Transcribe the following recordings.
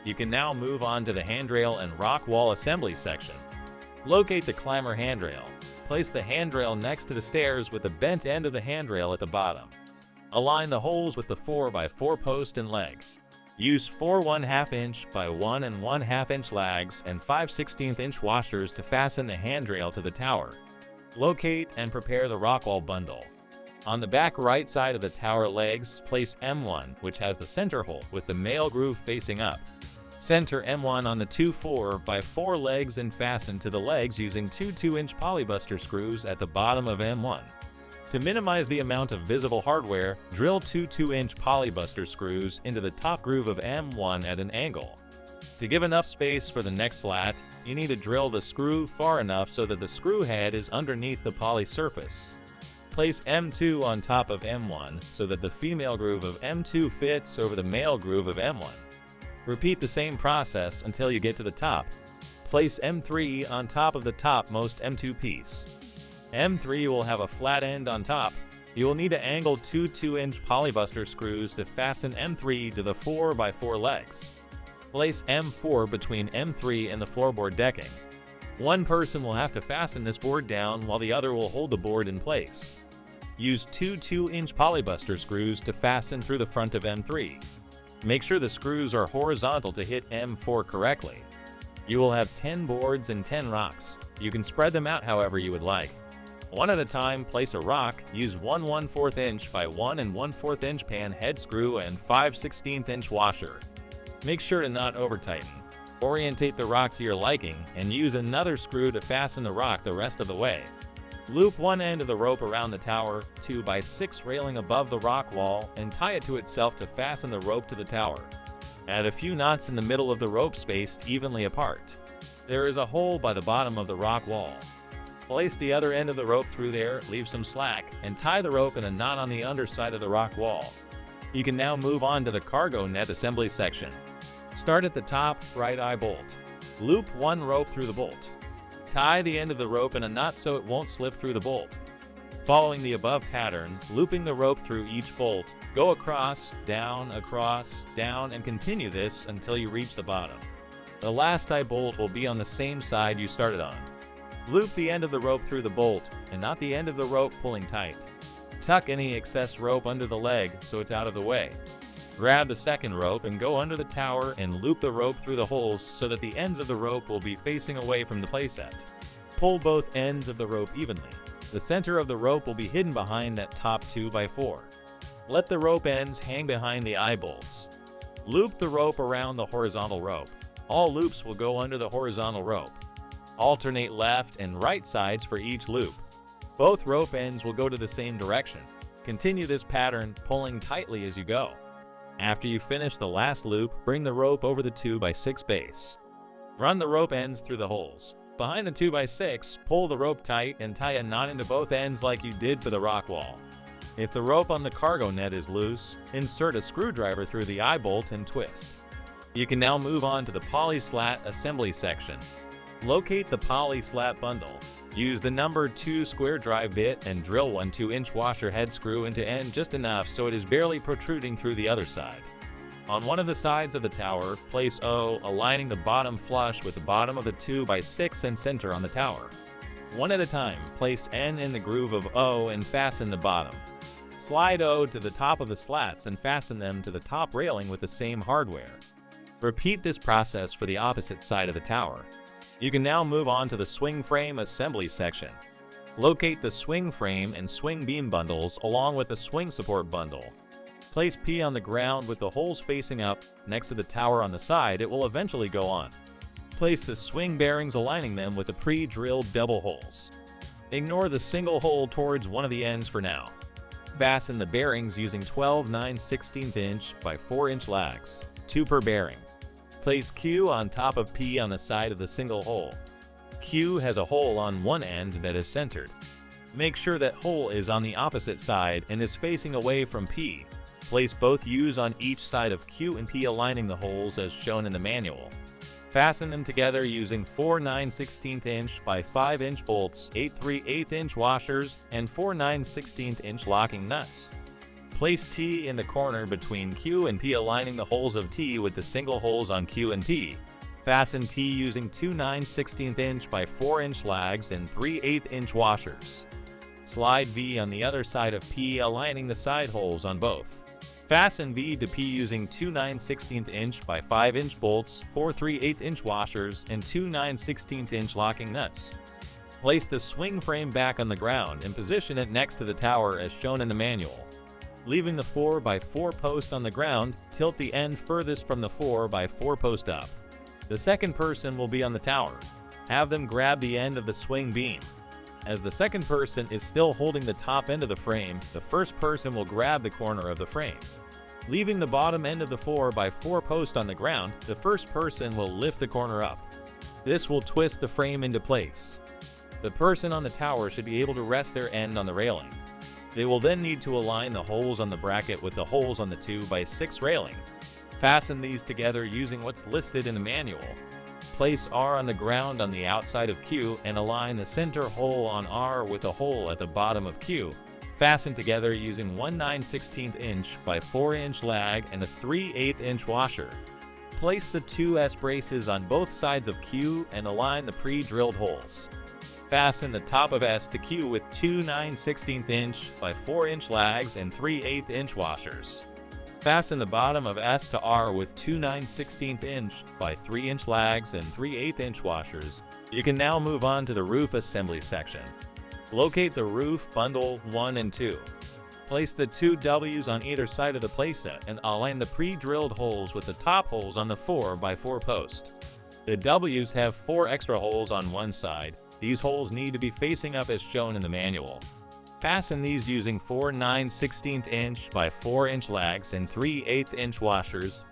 You can now move on to the handrail and rock wall assembly section. Locate the climber handrail. Place the handrail next to the stairs with the bent end of the handrail at the bottom. Align the holes with the 4x4 post and leg. Use 4 1/2 inch by 1 1/2 inch lags and 5/16 inch washers to fasten the handrail to the tower. Locate and prepare the rock wall bundle. On the back right side of the tower legs, place M1, which has the center hole with the male groove facing up. Center M1 on the two 4x4 legs and fasten to the legs using two 2-inch polybuster screws at the bottom of M1. To minimize the amount of visible hardware, drill two 2-inch polybuster screws into the top groove of M1 at an angle. To give enough space for the next slat, you need to drill the screw far enough so that the screw head is underneath the poly surface. Place M2 on top of M1 so that the female groove of M2 fits over the male groove of M1. Repeat the same process until you get to the top. Place M3 on top of the topmost M2 piece. M3 will have a flat end on top. You will need to angle two 2-inch polybuster screws to fasten M3 to the 4x4 legs. Place M4 between M3 and the floorboard decking. One person will have to fasten this board down while the other will hold the board in place. Use two 2-inch polybuster screws to fasten through the front of M3. Make sure the screws are horizontal to hit M4 correctly. You will have 10 boards and 10 rocks. You can spread them out however you would like. One at a time, place a rock, use 1 1/4 inch by 1 1/4 inch pan head screw and 5/16 inch washer. Make sure to not over-tighten. Orientate the rock to your liking and use another screw to fasten the rock the rest of the way. Loop one end of the rope around the tower 2x6 railing above the rock wall and tie it to itself to fasten the rope to the tower. Add a few knots in the middle of the rope spaced evenly apart. There is a hole by the bottom of the rock wall. Place the other end of the rope through there, leave some slack, and tie the rope in a knot on the underside of the rock wall. You can now move on to the cargo net assembly section. Start at the top right eye bolt. Loop one rope through the bolt. Tie the end of the rope in a knot so it won't slip through the bolt. Following the above pattern, looping the rope through each bolt, go across, down, and continue this until you reach the bottom. The last eye bolt will be on the same side you started on. Loop the end of the rope through the bolt, and not the end of the rope pulling tight. Tuck any excess rope under the leg so it's out of the way. Grab the second rope and go under the tower and loop the rope through the holes so that the ends of the rope will be facing away from the playset. Pull both ends of the rope evenly. The center of the rope will be hidden behind that top 2x4. Let the rope ends hang behind the eye bolts. Loop the rope around the horizontal rope. All loops will go under the horizontal rope. Alternate left and right sides for each loop. Both rope ends will go to the same direction. Continue this pattern, pulling tightly as you go. After you finish the last loop, bring the rope over the 2x6 base. Run the rope ends through the holes. Behind the 2x6, pull the rope tight and tie a knot into both ends like you did for the rock wall. If the rope on the cargo net is loose, insert a screwdriver through the eye bolt and twist. You can now move on to the poly slat assembly section. Locate the poly slat bundle. Use the number 2 square drive bit and drill one 2-inch washer head screw into end just enough so it is barely protruding through the other side. On one of the sides of the tower, place O, aligning the bottom flush with the bottom of the 2x6 and center on the tower. One at a time, place N in the groove of O and fasten the bottom. Slide O to the top of the slats and fasten them to the top railing with the same hardware. Repeat this process for the opposite side of the tower. You can now move on to the swing frame assembly section. Locate the swing frame and swing beam bundles along with the swing support bundle. Place P on the ground with the holes facing up. Next to the tower on the side, it will eventually go on. Place the swing bearings aligning them with the pre-drilled double holes. Ignore the single hole towards one of the ends for now. Fasten the bearings using 12 9/16 inch by 4 inch lags, 2 per bearing. Place Q on top of P on the side of the single hole. Q has a hole on one end that is centered. Make sure that hole is on the opposite side and is facing away from P. Place both U's on each side of Q and P, aligning the holes as shown in the manual. Fasten them together using 4 9/16 inch by 5 inch bolts, 8 3/8 inch washers, and 4 9/16 inch locking nuts. Place T in the corner between Q and P, aligning the holes of T with the single holes on Q and P. Fasten T using two 9/16 inch by 4 inch lags and 3/8 inch washers. Slide V on the other side of P, aligning the side holes on both. Fasten V to P using two 9/16 inch by 5 inch bolts, 4 3/8 inch washers, and two 9/16 inch locking nuts. Place the swing frame back on the ground and position it next to the tower as shown in the manual. Leaving the 4x4 post on the ground, tilt the end furthest from the 4x4 post up. The second person will be on the tower. Have them grab the end of the swing beam. As the second person is still holding the top end of the frame, the first person will grab the corner of the frame. Leaving the bottom end of the 4x4 post on the ground, the first person will lift the corner up. This will twist the frame into place. The person on the tower should be able to rest their end on the railing. They will then need to align the holes on the bracket with the holes on the 2x6 railing. Fasten these together using what's listed in the manual. Place R on the ground on the outside of Q and align the center hole on R with a hole at the bottom of Q. Fasten together using one 9/16 inch by 4 inch lag and a 3/8 inch washer. Place the two S braces on both sides of Q and align the pre-drilled holes. Fasten the top of S to Q with two 9/16 inch by 4 inch lags and 3/8 inch washers. Fasten the bottom of S to R with two 9/16 inch by 3 inch lags and 3/8 inch washers. You can now move on to the roof assembly section. Locate the roof bundle 1 and 2. Place the two W's on either side of the playset and align the pre-drilled holes with the top holes on the 4x4 post. The W's have 4 extra holes on one side. These holes need to be facing up as shown in the manual. Fasten these using 4 9/16 inch by 4 inch lags and 3/8 inch washers.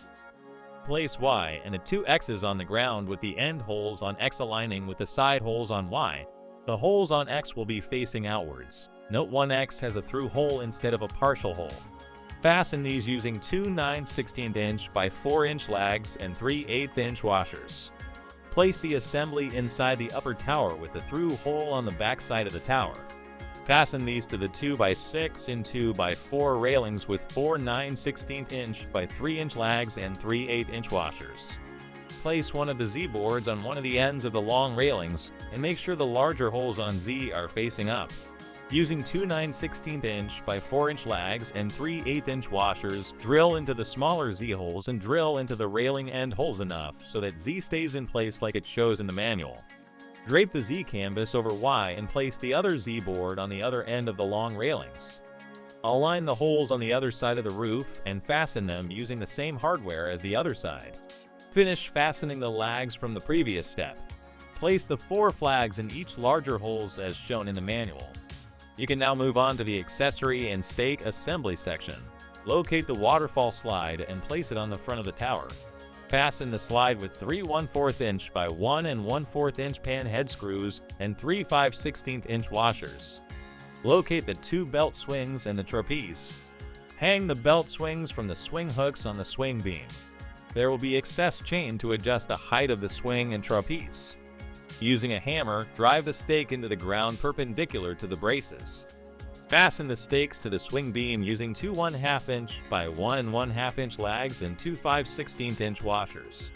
Place Y and the two X's on the ground with the end holes on X aligning with the side holes on Y. The holes on X will be facing outwards. Note one X has a through hole instead of a partial hole. Fasten these using two 9/16 inch by 4 inch lags and 3/8 inch washers. Place the assembly inside the upper tower with the through hole on the back side of the tower. Fasten these to the 2x6 and 2x4 railings with 4 9/16 inch by 3 inch lags and 3/8 inch washers. Place one of the Z boards on one of the ends of the long railings and make sure the larger holes on Z are facing up. Using two 9/16 inch by 4 inch lags and 3/8 inch washers, drill into the smaller Z holes and drill into the railing end holes enough so that Z stays in place like it shows in the manual. Drape the Z canvas over Y and place the other Z board on the other end of the long railings. Align the holes on the other side of the roof and fasten them using the same hardware as the other side. Finish fastening the lags from the previous step. Place the 4 flags in each larger holes as shown in the manual. You can now move on to the accessory and stake assembly section. Locate the waterfall slide and place it on the front of the tower. Fasten the slide with 3 1/4 inch by 1 1/4 inch pan head screws and 3 5/16 inch washers. Locate the 2 belt swings and the trapeze. Hang the belt swings from the swing hooks on the swing beam. There will be excess chain to adjust the height of the swing and trapeze. Using a hammer, drive the stake into the ground perpendicular to the braces. Fasten the stakes to the swing beam using 2 1/2 inch by 1 1/2 inch lags and 2 5/16 inch washers.